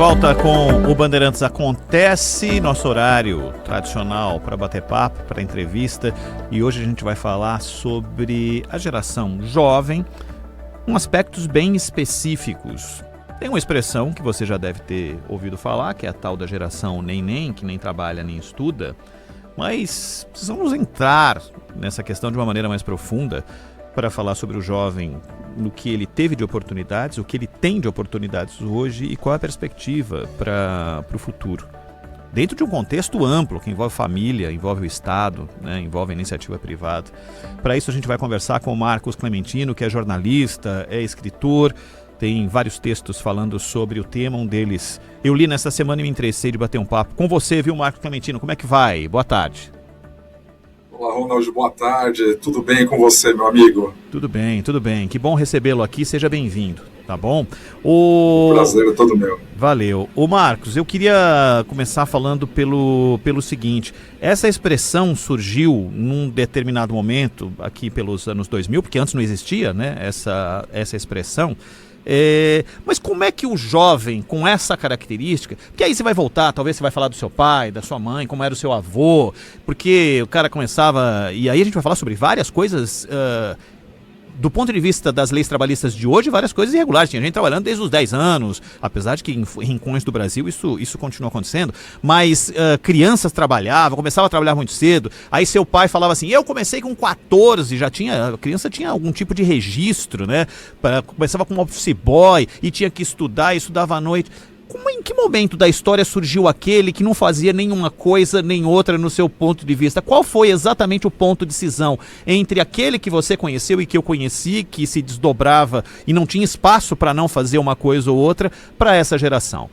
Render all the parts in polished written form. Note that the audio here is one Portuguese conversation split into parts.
volta com o Bandeirantes Acontece, nosso horário tradicional para bater papo, para entrevista. E hoje a gente vai falar sobre a geração jovem, com aspectos bem específicos. Tem uma expressão que você já deve ter ouvido falar, que é a tal da geração nem, que nem trabalha nem estuda. Mas precisamos entrar nessa questão de uma maneira mais profunda para falar sobre o jovem, no que ele teve de oportunidades, o que ele tem de oportunidades hoje e qual é a perspectiva para o futuro. Dentro de um contexto amplo, que envolve família, envolve o Estado, né, envolve a iniciativa privada. Para isso a gente vai conversar com o Marcos Clementino, que é jornalista, é escritor, tem vários textos falando sobre o tema, um deles eu li nessa semana e me interessei de bater um papo com você, viu, Marcos Clementino? Como é que vai? Boa tarde. Olá, Ronald, boa tarde. Tudo bem com você, meu amigo? Tudo bem, tudo bem. Que bom recebê-lo aqui, seja bem-vindo, tá bom? Prazer é todo meu. Valeu. Ô Marcos, eu queria começar falando pelo seguinte, essa expressão surgiu num determinado momento, aqui pelos anos 2000, porque antes não existia, né, essa expressão. Mas como é que o jovem com essa característica, porque aí você vai voltar, talvez você vai falar do seu pai, da sua mãe, como era o seu avô, porque o cara começava, e aí a gente vai falar sobre várias coisas, do ponto de vista das leis trabalhistas de hoje, várias coisas irregulares. Tinha gente trabalhando desde os 10 anos, apesar de que em rincões do Brasil isso continua acontecendo, mas crianças trabalhavam, começavam a trabalhar muito cedo, aí seu pai falava assim, eu comecei com 14, a criança tinha algum tipo de registro, né? Começava como office boy e tinha que estudar, e estudava à noite. Em que momento da história surgiu aquele que não fazia nenhuma coisa nem outra no seu ponto de vista? Qual foi exatamente o ponto de cisão entre aquele que você conheceu e que eu conheci, que se desdobrava e não tinha espaço para não fazer uma coisa ou outra, para essa geração?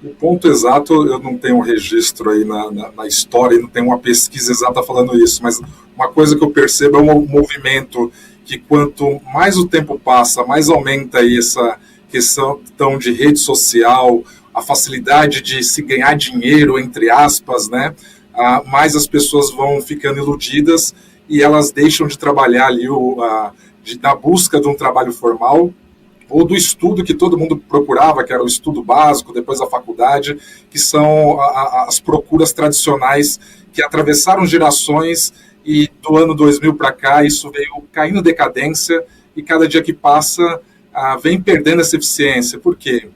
O ponto exato, eu não tenho um registro aí na história, não tenho uma pesquisa exata falando isso, mas uma coisa que eu percebo é um movimento que quanto mais o tempo passa, mais aumenta aí essa questão de rede social, a facilidade de se ganhar dinheiro, entre aspas, né? Mais as pessoas vão ficando iludidas e elas deixam de trabalhar ali na busca de um trabalho formal ou do estudo que todo mundo procurava, que era o estudo básico, depois a faculdade, que são as procuras tradicionais que atravessaram gerações e do ano 2000 para cá isso veio caindo em decadência e cada dia que passa vem perdendo essa eficiência. Por quê?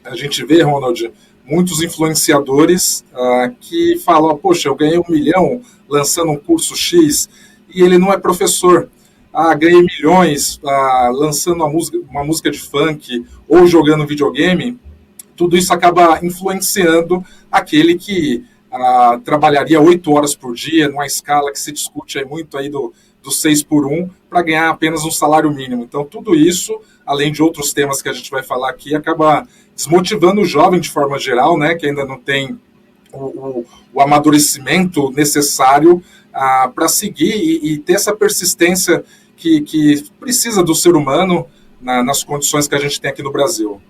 A gente vê, Ronald, muitos influenciadores que falam, poxa, eu ganhei 1 milhão lançando um curso X e ele não é professor. Ganhei milhões lançando uma música de funk ou jogando videogame. Tudo isso acaba influenciando aquele que trabalharia 8 horas por dia, numa escala que se discute aí muito aí do 6 por 1, para ganhar apenas um salário mínimo. Então, tudo isso, além de outros temas que a gente vai falar aqui, acaba desmotivando o jovem de forma geral, né, que ainda não tem o amadurecimento necessário para seguir e ter essa persistência que precisa do ser humano nas condições que a gente tem aqui no Brasil.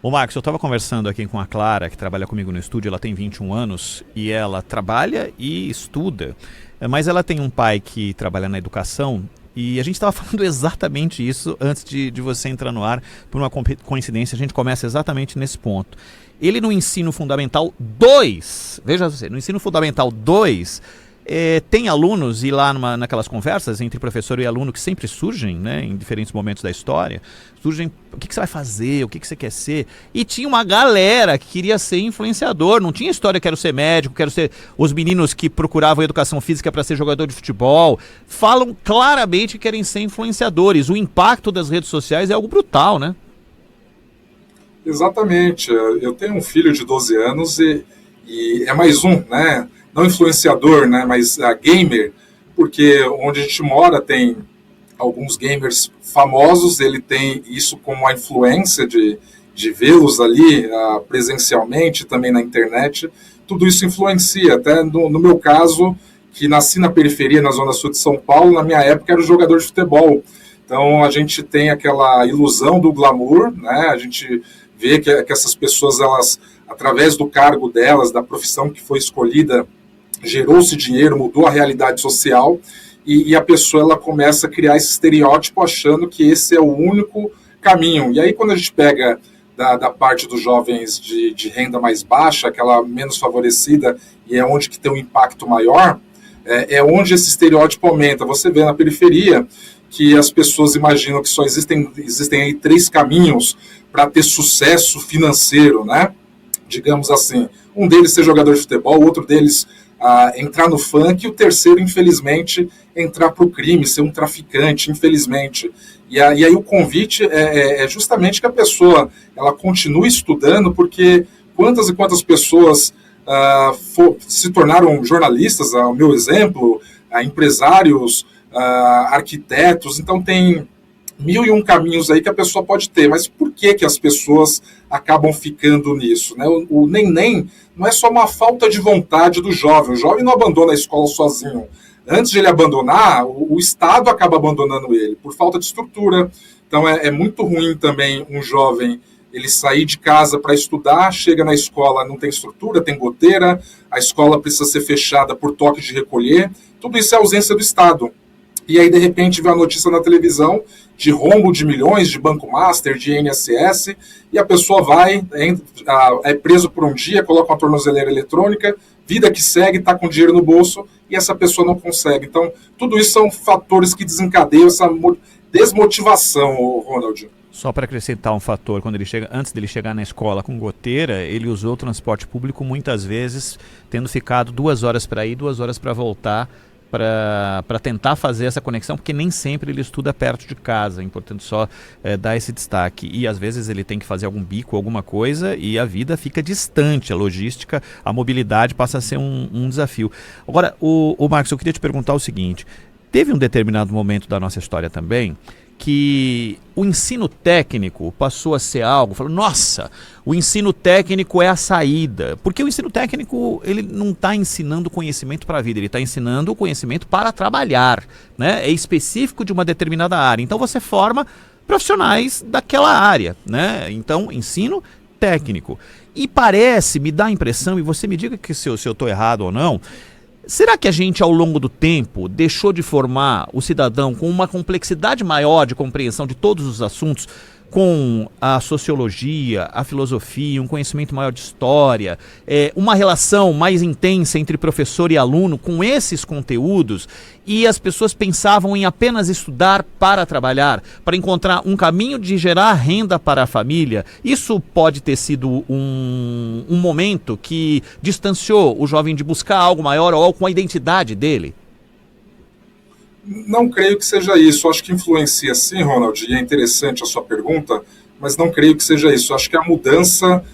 Ô Marcos, eu estava conversando aqui com a Clara, que trabalha comigo no estúdio, ela tem 21 anos e ela trabalha e estuda, mas ela tem um pai que trabalha na educação e a gente estava falando exatamente isso antes de você entrar no ar, por uma coincidência, a gente começa exatamente nesse ponto. Ele no ensino fundamental 2, veja você, no ensino fundamental 2, tem alunos, e lá naquelas conversas entre professor e aluno que sempre surgem, né, em diferentes momentos da história, surgem, o que você vai fazer, o que você quer ser, e tinha uma galera que queria ser influenciador, não tinha história, quero ser médico, quero ser, os meninos que procuravam educação física para ser jogador de futebol, falam claramente que querem ser influenciadores. O impacto das redes sociais é algo brutal, né? Exatamente, eu tenho um filho de 12 anos e é mais um, né, não influenciador, né, mas gamer, porque onde a gente mora tem alguns gamers famosos, ele tem isso como a influência de vê-los ali presencialmente, também na internet, tudo isso influencia, até no meu caso, que nasci na periferia, na zona sul de São Paulo, na minha época era jogador de futebol, então a gente tem aquela ilusão do glamour, né, a gente vê que essas pessoas, elas, através do cargo delas, da profissão que foi escolhida, gerou-se dinheiro, mudou a realidade social e a pessoa ela começa a criar esse estereótipo achando que esse é o único caminho. E aí quando a gente pega da parte dos jovens de renda mais baixa, aquela menos favorecida, e é onde que tem um impacto maior, é onde esse estereótipo aumenta. Você vê na periferia que as pessoas imaginam que só existem aí 3 caminhos para ter sucesso financeiro, né? Digamos assim, um deles ser jogador de futebol, o outro deles entrar no funk, e o terceiro, infelizmente, entrar para o crime, ser um traficante, infelizmente. E aí o convite é justamente que a pessoa ela continue estudando, porque quantas e quantas pessoas se tornaram jornalistas, ao meu exemplo, empresários, arquitetos, então tem 1001 caminhos aí que a pessoa pode ter, mas por que as pessoas acabam ficando nisso, né? O nem não é só uma falta de vontade do jovem, o jovem não abandona a escola sozinho. Antes de ele abandonar, o Estado acaba abandonando ele, por falta de estrutura. Então é muito ruim também um jovem ele sair de casa para estudar, chega na escola, não tem estrutura, tem goteira, a escola precisa ser fechada por toque de recolher, tudo isso é ausência do Estado. E aí, de repente, vê a notícia na televisão de rombo de milhões, de Banco Master, de INSS, e a pessoa vai, é preso por um dia, coloca uma tornozeleira eletrônica, vida que segue, está com dinheiro no bolso, e essa pessoa não consegue. Então, tudo isso são fatores que desencadeiam essa desmotivação, Ronald. Só para acrescentar um fator, antes dele chegar na escola com goteira, ele usou o transporte público muitas vezes, tendo ficado 2 horas para ir, 2 horas para voltar, para tentar fazer essa conexão, porque nem sempre ele estuda perto de casa, é importante só dar esse destaque. E às vezes ele tem que fazer algum bico, alguma coisa, e a vida fica distante, a logística, a mobilidade passa a ser um desafio. Agora, o Marcos, eu queria te perguntar o seguinte, teve um determinado momento da nossa história também, que o ensino técnico passou a ser algo, falou, nossa, o ensino técnico é a saída, porque o ensino técnico ele não está ensinando conhecimento para a vida, ele está ensinando o conhecimento para trabalhar, né? É específico de uma determinada área, então você forma profissionais daquela área, né? Então, ensino técnico. E me dá a impressão, e você me diga que se eu estou errado ou não, será que a gente, ao longo do tempo, deixou de formar o cidadão com uma complexidade maior de compreensão de todos os assuntos, com a sociologia, a filosofia, um conhecimento maior de história, uma relação mais intensa entre professor e aluno com esses conteúdos, e as pessoas pensavam em apenas estudar para trabalhar, para encontrar um caminho de gerar renda para a família? Isso pode ter sido um momento que distanciou o jovem de buscar algo maior ou com a identidade dele? Não creio que seja isso. Acho que influencia sim, Ronald, e é interessante a sua pergunta, mas não creio que seja isso. Acho que é a mudança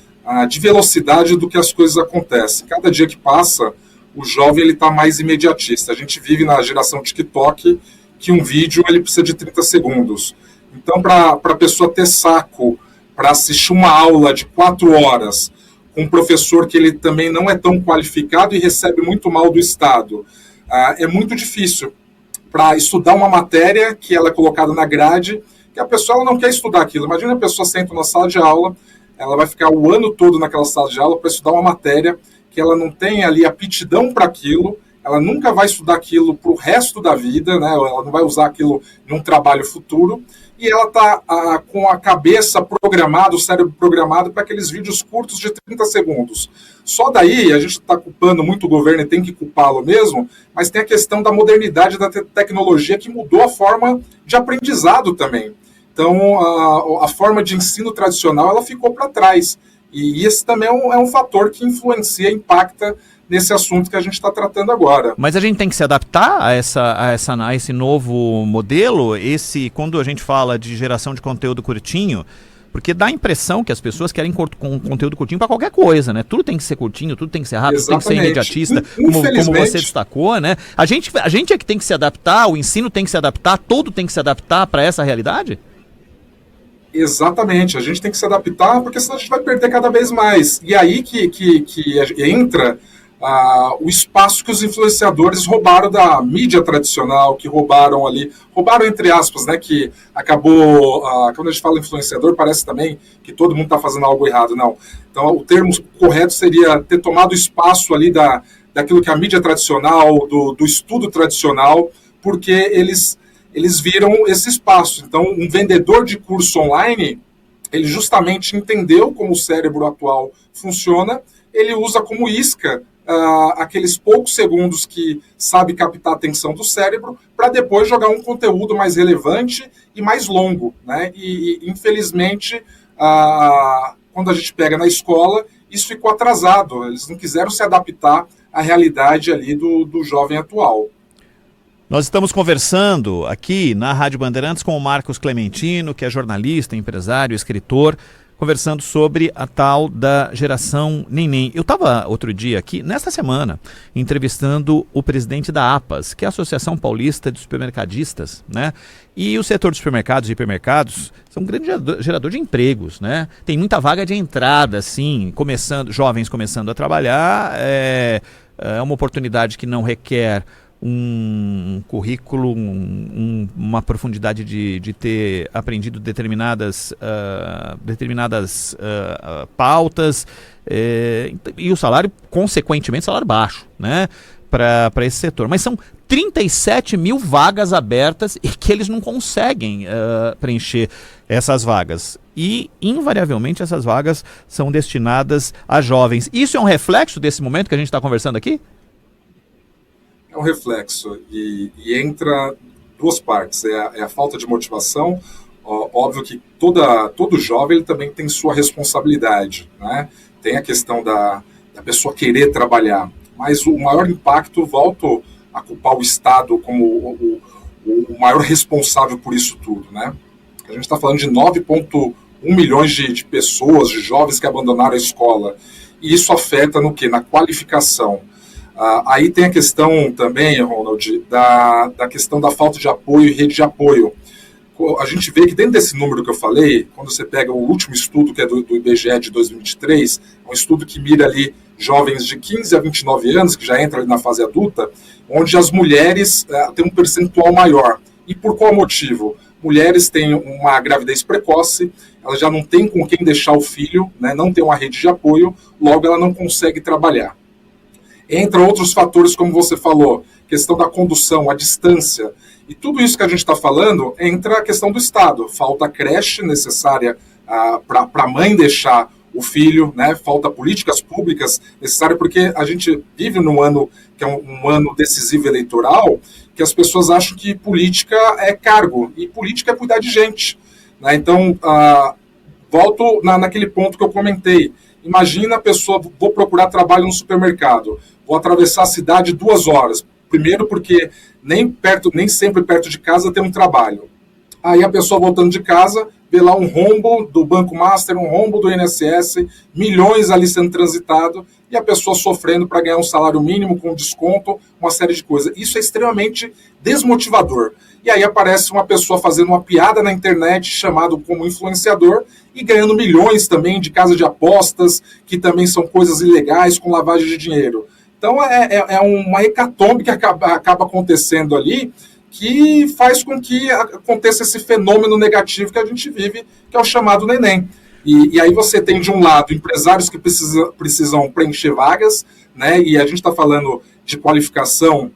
de velocidade do que as coisas acontecem. Cada dia que passa, o jovem está mais imediatista. A gente vive na geração TikTok, que um vídeo ele precisa de 30 segundos. Então, para a pessoa ter saco para assistir uma aula de 4 horas, com um professor que ele também não é tão qualificado e recebe muito mal do Estado, é muito difícil. Para estudar uma matéria que ela é colocada na grade, que a pessoa ela não quer estudar aquilo. Imagina a pessoa senta na sala de aula, ela vai ficar o ano todo naquela sala de aula para estudar uma matéria que ela não tem ali aptidão para aquilo, ela nunca vai estudar aquilo para o resto da vida, né? Ela não vai usar aquilo num trabalho futuro, e ela está com a cabeça programada, o cérebro programado para aqueles vídeos curtos de 30 segundos. Só daí a gente está culpando muito o governo e tem que culpá-lo mesmo, mas tem a questão da modernidade da tecnologia que mudou a forma de aprendizado também. Então, a forma de ensino tradicional ela ficou para trás. E esse também é um fator que influencia, impacta nesse assunto que a gente está tratando agora. Mas a gente tem que se adaptar a esse novo modelo, quando a gente fala de geração de conteúdo curtinho, porque dá a impressão que as pessoas querem conteúdo curtinho para qualquer coisa, né? Tudo tem que ser curtinho, tudo tem que ser rápido, Exatamente. Tem que ser imediatista, como você destacou, né? A gente é que tem que se adaptar, o ensino tem que se adaptar, tudo tem que se adaptar para essa realidade? Exatamente, a gente tem que se adaptar, porque senão a gente vai perder cada vez mais. E aí que entra o espaço que os influenciadores roubaram da mídia tradicional, que roubaram entre aspas, né, que acabou, quando a gente fala influenciador, parece também que todo mundo está fazendo algo errado, não. Então, o termo correto seria ter tomado espaço ali daquilo que a mídia tradicional, do estudo tradicional, porque eles viram esse espaço. Então, um vendedor de curso online, ele justamente entendeu como o cérebro atual funciona, ele usa como isca aqueles poucos segundos que sabe captar a atenção do cérebro para depois jogar um conteúdo mais relevante e mais longo, né? E infelizmente, quando a gente pega na escola, isso ficou atrasado. Eles não quiseram se adaptar à realidade ali do jovem atual. Nós estamos conversando aqui na Rádio Bandeirantes com o Marcos Clementino, que é jornalista, empresário, escritor, conversando sobre a tal da geração neném. Eu estava outro dia aqui, nesta semana, entrevistando o presidente da APAS, que é a Associação Paulista de Supermercadistas, né? E o setor de supermercados e hipermercados são um grande gerador de empregos, né? Tem muita vaga de entrada, assim, jovens começando a trabalhar, é uma oportunidade que não requer um currículo, uma profundidade de ter aprendido determinadas pautas, e o salário, consequentemente, salário baixo, né, para esse setor. Mas são 37 mil vagas abertas e que eles não conseguem preencher essas vagas. E, invariavelmente, essas vagas são destinadas a jovens. Isso é um reflexo desse momento que a gente está conversando aqui? É um reflexo, e entra duas partes, é a falta de motivação. Óbvio que todo jovem ele também tem sua responsabilidade, né? Tem a questão da pessoa querer trabalhar, mas o maior impacto, volto a culpar o Estado como o maior responsável por isso tudo, né? A gente está falando de 9,1 milhões de pessoas, de jovens que abandonaram a escola, e isso afeta no quê? Na qualificação. Aí tem a questão também, Ronald, da questão da falta de apoio e rede de apoio. A gente vê que dentro desse número que eu falei, quando você pega o último estudo, que é do IBGE de 2023, um estudo que mira ali jovens de 15 a 29 anos, que já entra ali na fase adulta, onde as mulheres têm um percentual maior. E por qual motivo? Mulheres têm uma gravidez precoce, ela já não tem com quem deixar o filho, né, não tem uma rede de apoio, logo ela não consegue trabalhar. Entra outros fatores, como você falou, questão da condução, a distância. E tudo isso que a gente está falando, entra a questão do Estado. Falta creche necessária para a mãe deixar o filho, né? Falta políticas públicas necessárias, porque a gente vive num ano que é um ano decisivo eleitoral, que as pessoas acham que política é cargo, e política é cuidar de gente, né? Então, volto naquele ponto que eu comentei. Imagina a pessoa, vou procurar trabalho no supermercado, vou atravessar a cidade 2 horas. Primeiro porque nem sempre perto de casa tem um trabalho. Aí a pessoa voltando de casa, vê lá um rombo do Banco Master, um rombo do INSS, milhões ali sendo transitado, e a pessoa sofrendo para ganhar um salário mínimo com desconto, uma série de coisas. Isso é extremamente desmotivador. E aí aparece uma pessoa fazendo uma piada na internet, chamado como influenciador, e ganhando milhões também de casa de apostas, que também são coisas ilegais, com lavagem de dinheiro. Então é uma hecatombe que acaba acontecendo ali, que faz com que aconteça esse fenômeno negativo que a gente vive, que é o chamado neném. E aí você tem, de um lado, empresários que precisam preencher vagas, né? E a gente está falando de qualificação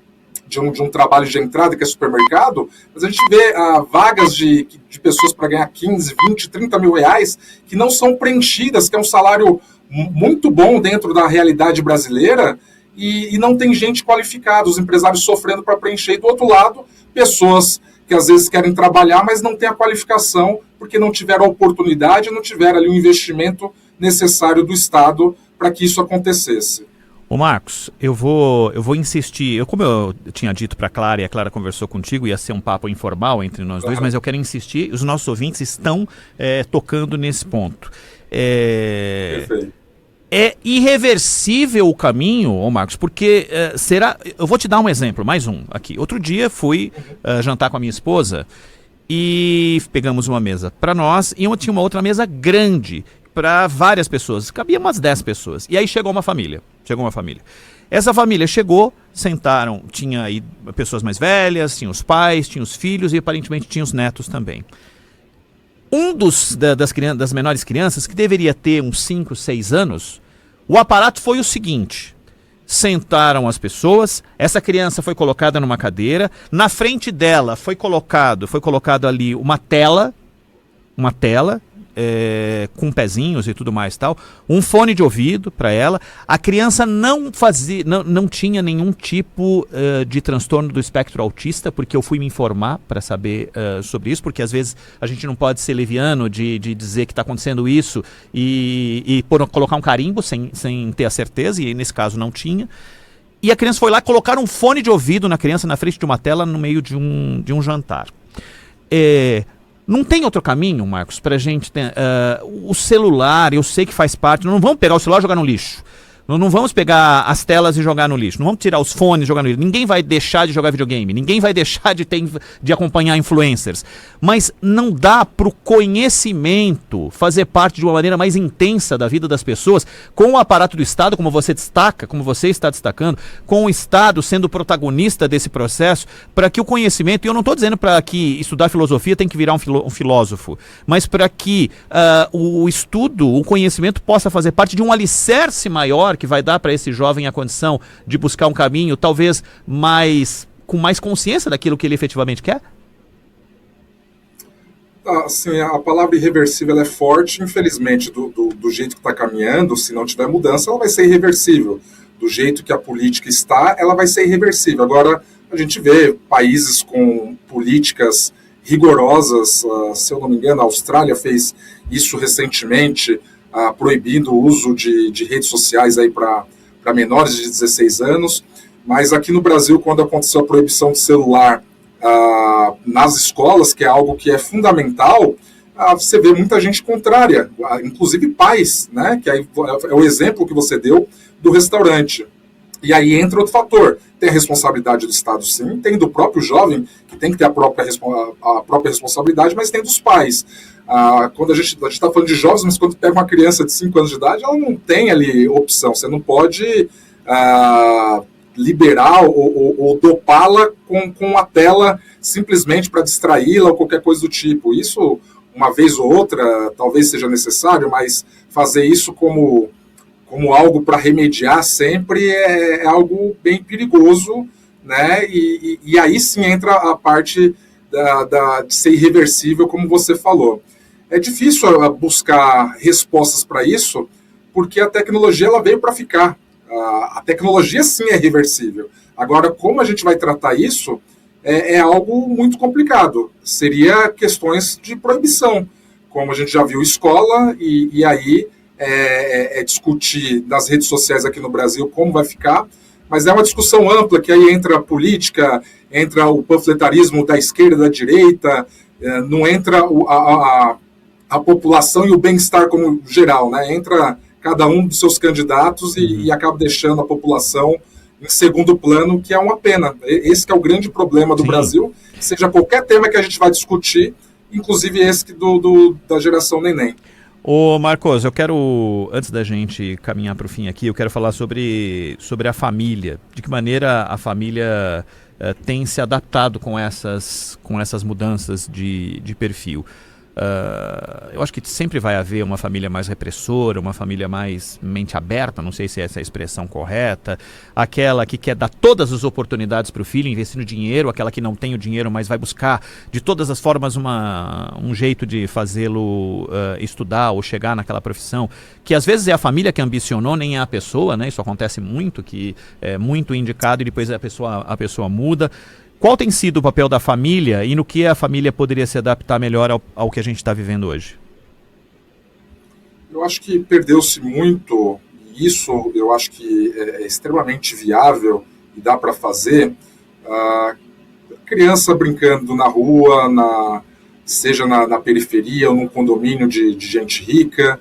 de um trabalho de entrada, que é supermercado, mas a gente vê vagas de pessoas para ganhar 15, 20, 30 mil reais que não são preenchidas, que é um salário muito bom dentro da realidade brasileira, e não tem gente qualificada, os empresários sofrendo para preencher. E do outro lado, pessoas que às vezes querem trabalhar, mas não têm a qualificação, porque não tiveram a oportunidade, não tiveram ali o investimento necessário do Estado para que isso acontecesse. Ô Marcos, eu vou insistir, como eu tinha dito para a Clara, e a Clara conversou contigo, ia ser um papo informal entre nós dois, mas eu quero insistir, os nossos ouvintes estão tocando nesse ponto. Perfeito. É irreversível o caminho, ô Marcos, porque eu vou te dar um exemplo, mais um aqui. Outro dia fui jantar com a minha esposa e pegamos uma mesa para nós e tinha uma outra mesa grande para várias pessoas, cabia umas 10 pessoas. E aí chegou uma família. Essa família chegou, sentaram, tinha aí pessoas mais velhas, tinha os pais, tinha os filhos e aparentemente tinha os netos também. Das menores crianças, que deveria ter uns 5, 6 anos, o aparato foi o seguinte: sentaram as pessoas, essa criança foi colocada numa cadeira, na frente dela foi colocado ali uma tela, com pezinhos e tudo mais tal, um fone de ouvido para ela. A criança não tinha nenhum tipo de transtorno do espectro autista, porque eu fui me informar para saber sobre isso, porque às vezes a gente não pode ser leviano de dizer que está acontecendo isso e colocar um carimbo sem ter a certeza, e nesse caso não tinha. E a criança foi lá colocar um fone de ouvido na criança na frente de uma tela no meio de um jantar. Não tem outro caminho, Marcos, para a gente ter, o celular, eu sei que faz parte, não vamos pegar o celular e jogar no lixo. Não vamos pegar as telas e jogar no lixo. Não vamos tirar os fones e jogar no lixo. Ninguém vai deixar de jogar videogame. Ninguém vai deixar de acompanhar influencers. Mas não dá para o conhecimento fazer parte de uma maneira mais intensa da vida das pessoas, com o aparato do Estado, como você destaca, como você está destacando, com o Estado sendo protagonista desse processo, para que o conhecimento, e eu não estou dizendo para que estudar filosofia tem que virar um filósofo, mas para que o estudo, o conhecimento possa fazer parte de um alicerce maior que vai dar para esse jovem a condição de buscar um caminho talvez com mais consciência daquilo que ele efetivamente quer? Assim, a palavra irreversível é forte, infelizmente, do jeito que está caminhando, se não tiver mudança, ela vai ser irreversível. Do jeito que a política está, ela vai ser irreversível. Agora, a gente vê países com políticas rigorosas, se eu não me engano, a Austrália fez isso recentemente, proibindo o uso de redes sociais para menores de 16 anos, mas aqui no Brasil, quando aconteceu a proibição do celular nas escolas, que é algo que é fundamental, você vê muita gente contrária, inclusive pais, né, que é o exemplo que você deu do restaurante. E aí entra outro fator, tem a responsabilidade do Estado, sim, tem do próprio jovem, que tem que ter a própria responsabilidade, mas tem dos pais. Quando a gente está falando de jovens, mas quando pega uma criança de 5 anos de idade, ela não tem ali opção, você não pode liberar ou dopá-la com a tela simplesmente para distraí-la ou qualquer coisa do tipo. Isso, uma vez ou outra, talvez seja necessário, mas fazer isso como algo para remediar sempre é algo bem perigoso, né? E aí sim entra a parte de ser irreversível, como você falou. É difícil buscar respostas para isso, porque a tecnologia ela veio para ficar. A tecnologia sim é reversível. Agora, como a gente vai tratar isso é algo muito complicado. Seria questões de proibição, como a gente já viu escola, e aí discutir nas redes sociais aqui no Brasil como vai ficar, mas é uma discussão ampla, que aí entra a política, entra o panfletarismo da esquerda e da direita, não entra a população e o bem-estar como geral, né? Entra cada um dos seus candidatos e acaba deixando a população em segundo plano, que é uma pena. Esse que é o grande problema do Sim. Brasil, seja qualquer tema que a gente vai discutir, inclusive esse da geração neném. Ô Marcos, eu quero, antes da gente caminhar para o fim aqui, eu quero falar sobre a família. De que maneira a família tem se adaptado com essas mudanças de perfil. Eu acho que sempre vai haver uma família mais repressora, uma família mais mente aberta, não sei se essa é a expressão correta, aquela que quer dar todas as oportunidades para o filho, investindo dinheiro, aquela que não tem o dinheiro, mas vai buscar de todas as formas um jeito de fazê-lo estudar ou chegar naquela profissão, que às vezes é a família que ambicionou, nem é a pessoa, né? Isso acontece muito, que é muito indicado e depois a pessoa muda. Qual tem sido o papel da família e no que a família poderia se adaptar melhor ao que a gente está vivendo hoje? Eu acho que perdeu-se muito, e isso eu acho que é extremamente viável e dá para fazer. Criança brincando na rua, seja na periferia ou num condomínio de gente rica,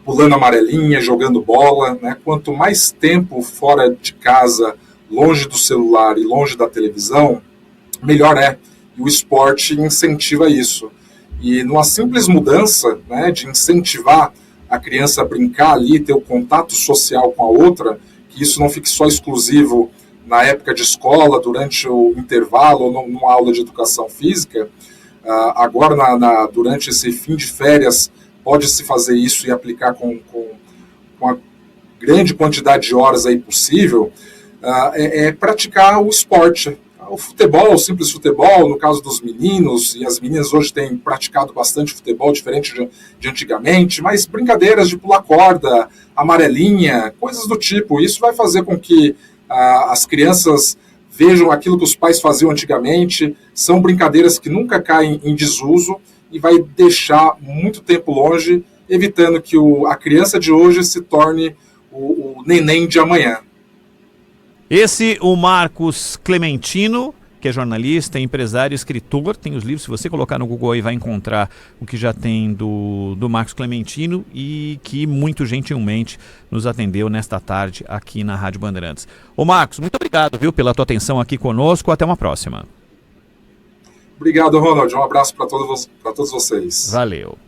pulando amarelinha, jogando bola, né? Quanto mais tempo fora de casa, longe do celular e longe da televisão, melhor é. E o esporte incentiva isso. E numa simples mudança, né, de incentivar a criança a brincar ali, ter o contato social com a outra, que isso não fique só exclusivo na época de escola, durante o intervalo ou numa aula de educação física, agora durante esse fim de férias pode-se fazer isso e aplicar com a grande quantidade de horas aí possível, praticar o esporte. o futebol, o simples futebol, no caso dos meninos, e as meninas hoje têm praticado bastante futebol, diferente de antigamente, mas brincadeiras de pular corda, amarelinha, coisas do tipo. Isso vai fazer com que as crianças vejam aquilo que os pais faziam antigamente, são brincadeiras que nunca caem em desuso e vai deixar muito tempo longe, evitando que a criança de hoje se torne o neném de amanhã. Esse, o Marcos Clementino, que é jornalista, empresário, escritor, tem os livros, se você colocar no Google aí vai encontrar o que já tem do Marcos Clementino e que muito gentilmente nos atendeu nesta tarde aqui na Rádio Bandeirantes. Ô Marcos, muito obrigado, viu, pela tua atenção aqui conosco, até uma próxima. Obrigado, Ronald, um abraço para todos vocês. Valeu.